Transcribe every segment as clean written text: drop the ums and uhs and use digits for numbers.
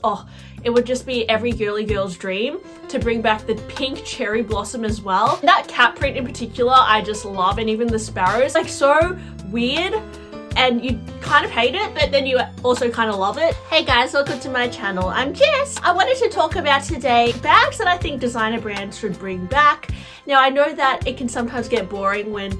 Oh, it would just be every girly girl's dream to bring back the pink cherry blossom as well. That cat print in particular, I just love, and even the sparrows, like so weird. And you kind of hate it, but then you also kind of love it. Hey guys, welcome to my channel. I'm Jess. I wanted to talk about today bags that I think designer brands should bring back. Now, I know that it can sometimes get boring when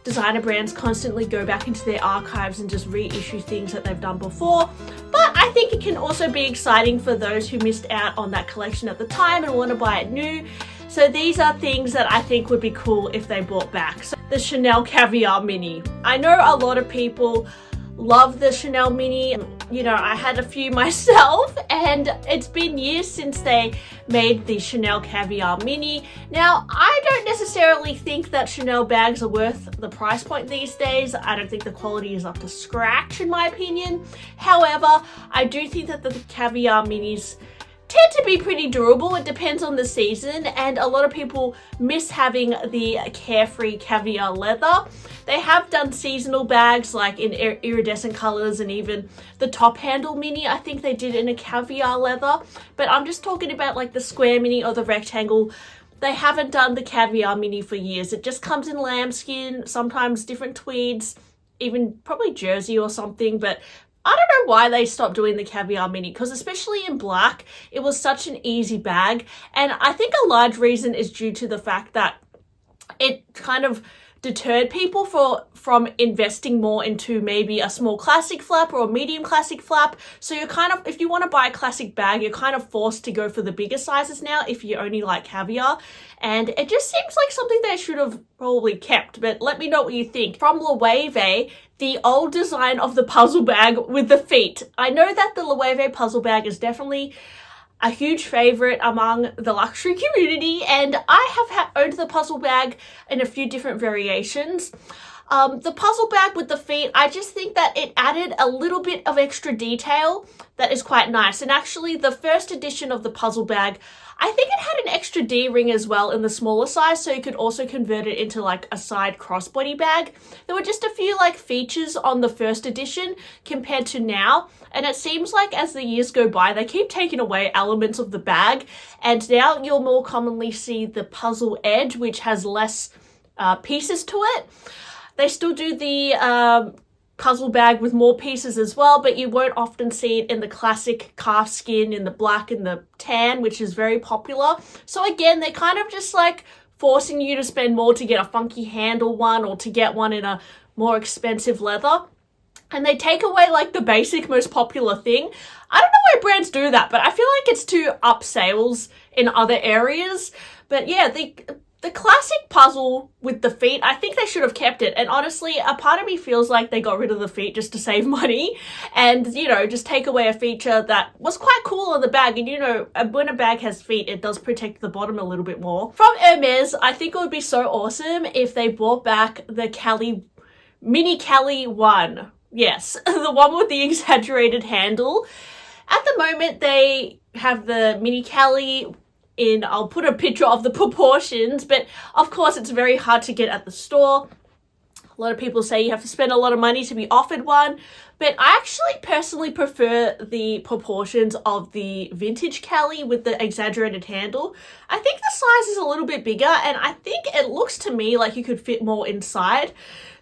designer brands constantly go back into their archives and just reissue things that they've done before, but I think it can also be exciting for those who missed out on that collection at the time and want to buy it new. So these are things that I think would be cool if they brought back. So the Chanel Caviar Mini. I know a lot of people love the Chanel Mini. You know, I had a few myself, and it's been years since they made the Chanel Caviar Mini. Now, I don't necessarily think that Chanel bags are worth the price point these days. I don't think the quality is up to scratch, in my opinion. However, I do think that the Caviar Minis tend to be pretty durable. It depends on the season, and a lot of people miss having the carefree caviar leather. They have done seasonal bags like in iridescent colors, and even the top handle mini, I think they did in a caviar leather, but I'm just talking about like the square mini or the rectangle. They haven't done the caviar mini for years. It just comes in lambskin, sometimes different tweeds, even probably jersey or something, but I don't know why they stopped doing the Caviar Mini, because especially in black, it was such an easy bag. And I think a large reason is due to the fact that it kind of deterred people from investing more into maybe a small classic flap or a medium classic flap. So you're kind of, if you want to buy a classic bag, you're kind of forced to go for the bigger sizes now if you only like caviar. And it just seems like something they should have probably kept, but let me know what you think. From Loewe, the old design of the puzzle bag with the feet. I know that the Loewe puzzle bag is definitely a huge favorite among the luxury community, and I have owned the puzzle bag in a few different variations. The puzzle bag with the feet, I just think that it added a little bit of extra detail that is quite nice. And actually, the first edition of the puzzle bag, I think it had an extra D-ring as well in the smaller size, so you could also convert it into like a side crossbody bag. There were just a few like features on the first edition compared to now, and it seems like as the years go by, they keep taking away elements of the bag, and now you'll more commonly see the puzzle edge, which has less pieces to it. They still do the puzzle bag with more pieces as well, but you won't often see it in the classic calf skin, in the black and the tan, which is very popular. So again, they're kind of just like forcing you to spend more to get a funky handle one or to get one in a more expensive leather. And they take away like the basic, most popular thing. I don't know why brands do that, but I feel like it's to up sales in other areas. But yeah, the classic puzzle with the feet, I think they should have kept it. And honestly, a part of me feels like they got rid of the feet just to save money and, you know, just take away a feature that was quite cool on the bag. And, you know, when a bag has feet, it does protect the bottom a little bit more. From Hermes, I think it would be so awesome if they brought back the Mini Cali one. Yes, the one with the exaggerated handle. At the moment, they have the Mini Cali in, I'll put a picture of the proportions, but of course it's very hard to get at the store. A lot of people say you have to spend a lot of money to be offered one, but I actually personally prefer the proportions of the vintage Cali with the exaggerated handle. I think the size is a little bit bigger, and I think it looks to me like you could fit more inside.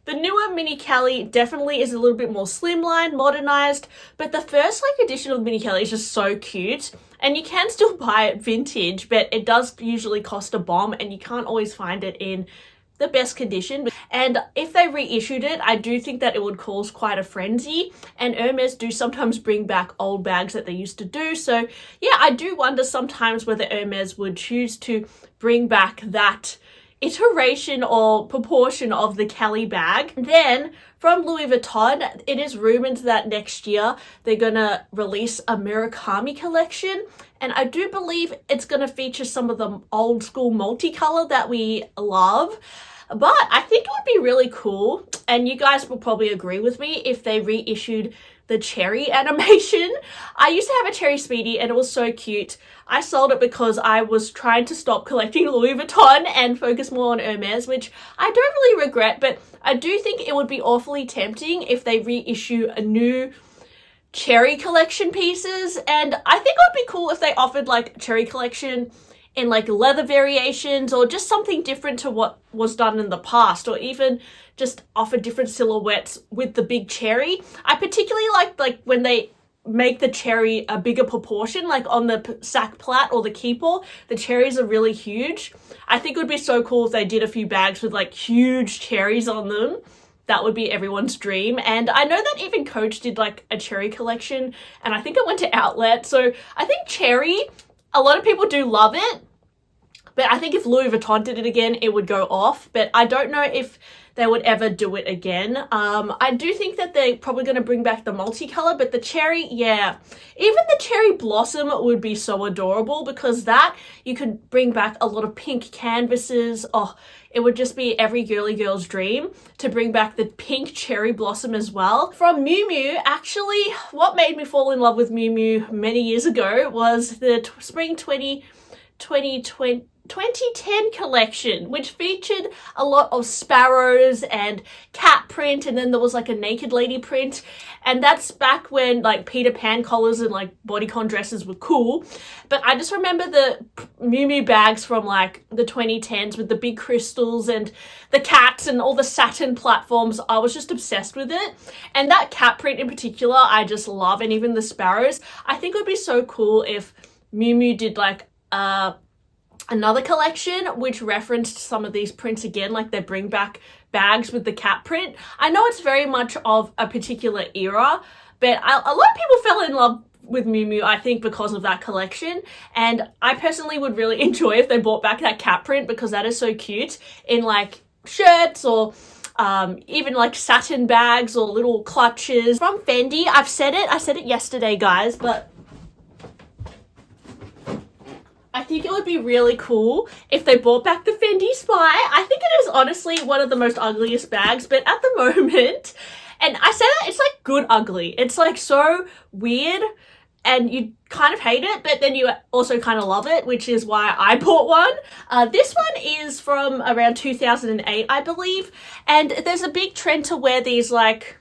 The newer Mini Cali definitely is a little bit more slimline, modernized, but the first edition of Mini Cali is just so cute. And you can still buy it vintage, but it does usually cost a bomb, and you can't always find it in the best condition. And if they reissued it, I do think that it would cause quite a frenzy. And Hermes do sometimes bring back old bags that they used to do. So yeah, I do wonder sometimes whether Hermes would choose to bring back that iteration or proportion of the Cali bag. Then from Louis Vuitton, it is rumored that next year they're gonna release a Murakami collection, and I do believe it's gonna feature some of the old school multicolor that we love. But I think it would be really cool, and you guys will probably agree with me, if they reissued the cherry animation. I used to have a cherry Speedy and it was so cute. I sold it because I was trying to stop collecting Louis Vuitton and focus more on Hermes, which I don't really regret, but I do think it would be awfully tempting if they reissue a new cherry collection pieces, and I think it would be cool if they offered like cherry collection in like leather variations or just something different to what was done in the past, or even just offer different silhouettes with the big cherry. I particularly like when they make the cherry a bigger proportion, like on the sac plat or the keeper, the cherries are really huge. I think it would be so cool if they did a few bags with like huge cherries on them. That would be everyone's dream. And I know that even Coach did like a cherry collection, and I think it went to outlet. So I think cherry, a lot of people do love it, but I think if Louis Vuitton did it again, it would go off. But I don't know if they would ever do it again. I do think that they're probably going to bring back the multicolor, but the cherry, yeah. Even the cherry blossom would be so adorable, because that, you could bring back a lot of pink canvases. Oh, it would just be every girly girl's dream to bring back the pink cherry blossom as well. From Miu Miu, actually, what made me fall in love with Miu Miu many years ago was the spring 2010 collection, which featured a lot of sparrows and cat print, and then there was like a naked lady print, and that's back when like Peter Pan collars and like bodycon dresses were cool. But I just remember the Miu Miu bags from like the 2010s with the big crystals and the cats and all the satin platforms. I was just obsessed with it, and that cat print in particular I just love, and even the sparrows. I think it would be so cool if Miu Miu did like another collection which referenced some of these prints again, like they bring back bags with the cat print. I know it's very much of a particular era, but a lot of people fell in love with Miu Miu, I think, because of that collection. And I personally would really enjoy if they brought back that cat print, because that is so cute in like shirts or even like satin bags or little clutches. From Fendi, I said it yesterday, guys, but I think it would be really cool if they brought back the Fendi Spy. I think it is honestly one of the most ugliest bags, but at the moment, and I say that, it's like good ugly. It's like so weird, and you kind of hate it, but then you also kind of love it, which is why I bought one. This one is from around 2008, I believe, and there's a big trend to wear these like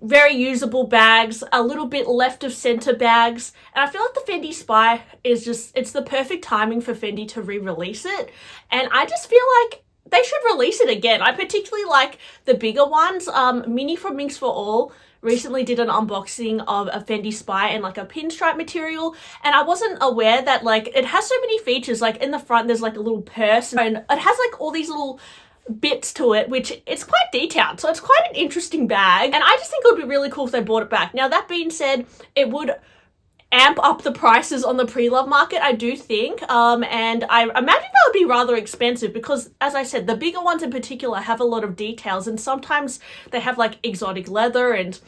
very usable bags, a little bit left of center bags, and I feel like the Fendi Spy is just, it's the perfect timing for Fendi to re-release it, and I just feel like they should release it again. I particularly like the bigger ones. Minnie from Minx for All recently did an unboxing of a Fendi Spy in like a pinstripe material, and I wasn't aware that like it has so many features. Like in the front there's like a little purse, and it has like all these little bits to it, which it's quite detailed, so it's quite an interesting bag, and I just think it would be really cool if they brought it back. Now that being said, it would amp up the prices on the pre-love market, I do think, and I imagine that would be rather expensive, because as I said, the bigger ones in particular have a lot of details, and sometimes they have like exotic leather, and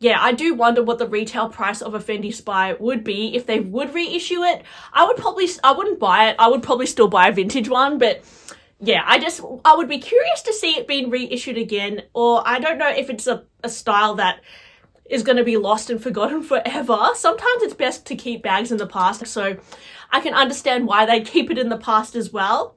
yeah, I do wonder what the retail price of a Fendi Spy would be if they would reissue it. I wouldn't buy it. I would probably still buy a vintage one, but yeah, I would be curious to see it being reissued again, or I don't know if it's a style that is going to be lost and forgotten forever. Sometimes it's best to keep bags in the past, so I can understand why they keep it in the past as well.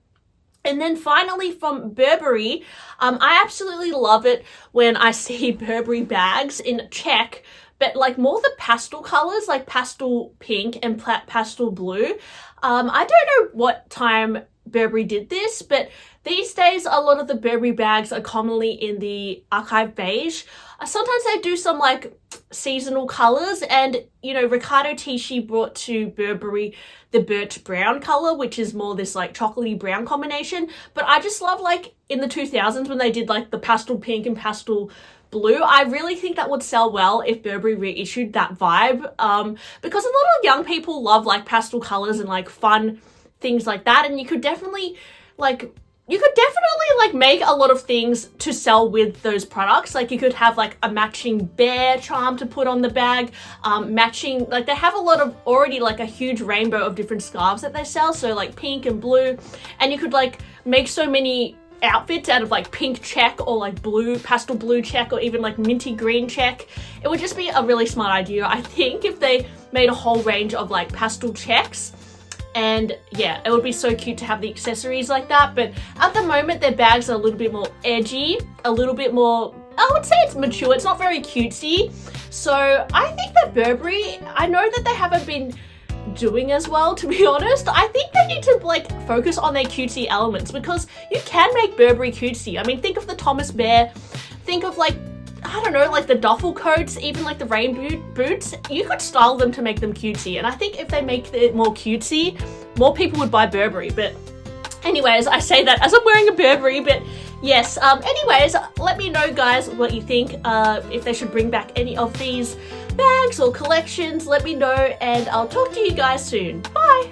And then finally from Burberry, I absolutely love it when I see Burberry bags in check, but like more the pastel colors, like pastel pink and pastel blue. I don't know what time Burberry did this, but these days a lot of the Burberry bags are commonly in the archive beige. Sometimes they do some like seasonal colors, and you know, Riccardo Tisci brought to Burberry the birch brown color, which is more this like chocolatey brown combination. But I just love like in the 2000s when they did like the pastel pink and pastel blue. I really think that would sell well if Burberry reissued that vibe, because a lot of young people love like pastel colors and like fun things like that, and you could definitely like make a lot of things to sell with those products. Like you could have like a matching bear charm to put on the bag, matching, like they have a lot of already like a huge rainbow of different scarves that they sell, so like pink and blue, and you could like make so many outfits out of like pink check or like blue, pastel blue check, or even like minty green check. It would just be a really smart idea, I think, if they made a whole range of like pastel checks. And yeah, it would be so cute to have the accessories like that. But at the moment, their bags are a little bit more edgy, a little bit more I would say it's mature. It's not very cutesy. So I think that Burberry, I know that they haven't been doing as well, to be honest. I think they need to like focus on their cutesy elements, because you can make Burberry cutesy. I mean, think of the Thomas Bear, think of like, I don't know, like the duffel coats, even like the rain boots. You could style them to make them cutesy, and I think if they make it more cutesy, more people would buy Burberry. But anyways, I say that as I'm wearing a Burberry, but yes, anyways, let me know guys what you think, if they should bring back any of these bags or collections. Let me know, and I'll talk to you guys soon. Bye!